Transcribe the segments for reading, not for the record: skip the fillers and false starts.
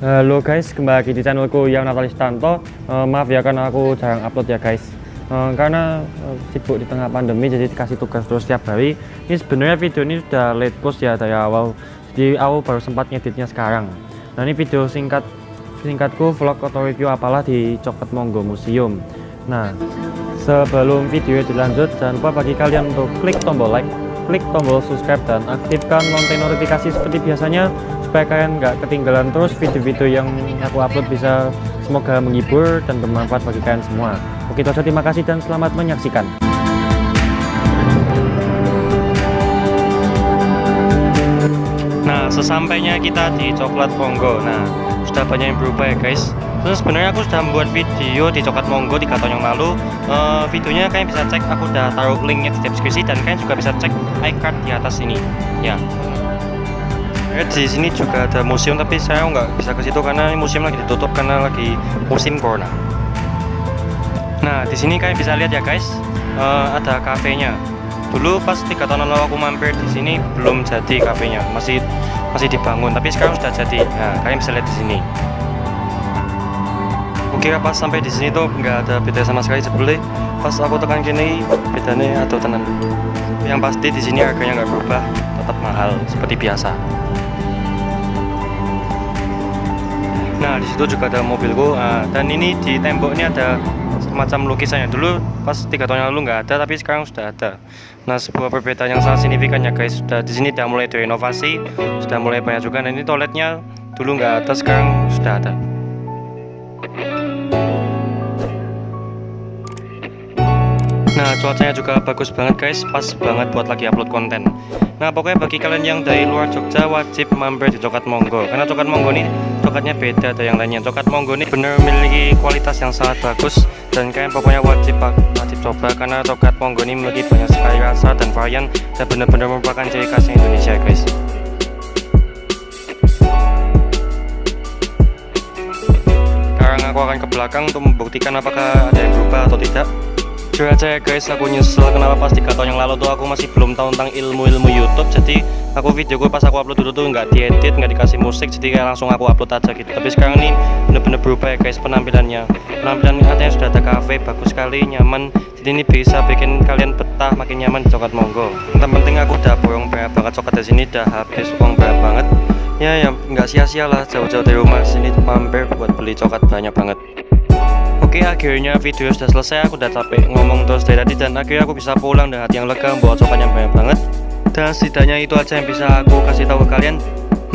Halo guys, kembali lagi di channelku yang Natalistanto. Maaf ya karena aku jarang upload ya guys, karena sibuk di tengah pandemi, jadi dikasih tugas terus setiap hari. Ini sebenarnya video ini sudah late post ya dari awal, jadi aku baru sempat ngeditnya sekarang. Nah, ini video singkatku vlog atau review apalah di Coklat Monggo Museum. Nah, sebelum video dilanjut, jangan lupa bagi kalian untuk klik tombol like, klik tombol subscribe, dan aktifkan lonceng notifikasi seperti biasanya, supaya kalian nggak ketinggalan terus video-video yang aku upload. Bisa semoga menghibur dan bermanfaat bagi kalian semua. Oke, itu saja, terima kasih dan selamat menyaksikan. Nah, sesampainya kita di Coklat Monggo, nah sudah banyak yang berubah ya guys. Terus sebenarnya aku sudah membuat video di Coklat Monggo 3 tahun yang lalu. Videonya kalian bisa cek, aku udah taruh linknya di deskripsi, dan kalian juga bisa cek iCard di atas ini ya. Di sini juga ada museum, tapi saya nggak bisa ke situ karena ini museum lagi ditutup karena lagi musim corona. Nah, di sini kalian bisa lihat ya guys, ada kafenya. Dulu pas 3 tahun lalu aku mampir di sini belum jadi kafenya, masih dibangun, tapi sekarang sudah jadi. Nah, kalian bisa lihat di sini. Oke, pas sampai di sini tuh nggak ada beda sama sekali sebelumnya. Pas aku tekan gini, bedanya atau tenan. Yang pasti di sini harganya nggak berubah, tetap mahal seperti biasa. Nah, di situ juga ada mobilku, dan ini di tembok ini ada semacam lukisannya. Dulu pas 3 tahun yang lalu nggak ada, tapi sekarang sudah ada. Nah, sebuah perbedaan yang sangat signifikan ya guys. Sudah di sini sudah mulai direnovasi, sudah mulai banyak juga. Dan ini toiletnya dulu nggak ada, sekarang sudah ada. Nah, cuacanya juga bagus banget guys, pas banget buat lagi upload konten. Nah, pokoknya bagi kalian yang dari luar Jogja wajib mampir di Coklat Monggo, karena Coklat Monggo ini coklatnya beda dari yang lainnya. Coklat Monggo ini benar memiliki kualitas yang sangat bagus, dan kalian pokoknya wajib coba, karena Coklat Monggo ini memiliki banyak sekali rasa dan varian, dan benar-benar merupakan ciri khas Indonesia guys. Sekarang aku akan ke belakang untuk membuktikan apakah ada yang berubah atau tidak. Jujur aja ya guys, aku nyesel kenapa pas 3 tahun yang lalu tuh aku masih belum tahu tentang ilmu-ilmu YouTube. Jadi aku videoku pas aku upload dulu tuh nggak diedit, nggak dikasih musik, jadi kayak langsung aku upload aja gitu. Tapi sekarang ini bener-bener berubah ya guys penampilannya. Penampilan katanya sudah ada cafe, bagus sekali, nyaman. Jadi ini bisa bikin kalian betah makin nyaman di Coklat Monggo. Yang penting aku udah borong banyak banget coklat di sini, udah habis uang banyak banget. Ya nggak sia-sia lah jauh-jauh dari rumah sini mampir buat beli coklat banyak banget. Oke, akhirnya video sudah selesai. Aku udah capek ngomong terus dari tadi, dan akhirnya aku bisa pulang dengan hati yang lega, bawa coklat yang banyak banget. Dan setidaknya itu aja yang bisa aku kasih tahu ke kalian.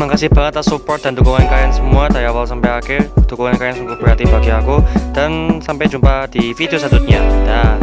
Makasih banget atas support dan dukungan kalian semua dari awal sampai akhir. Dukungan kalian sungguh berarti bagi aku. Dan sampai jumpa di video selanjutnya. Dah.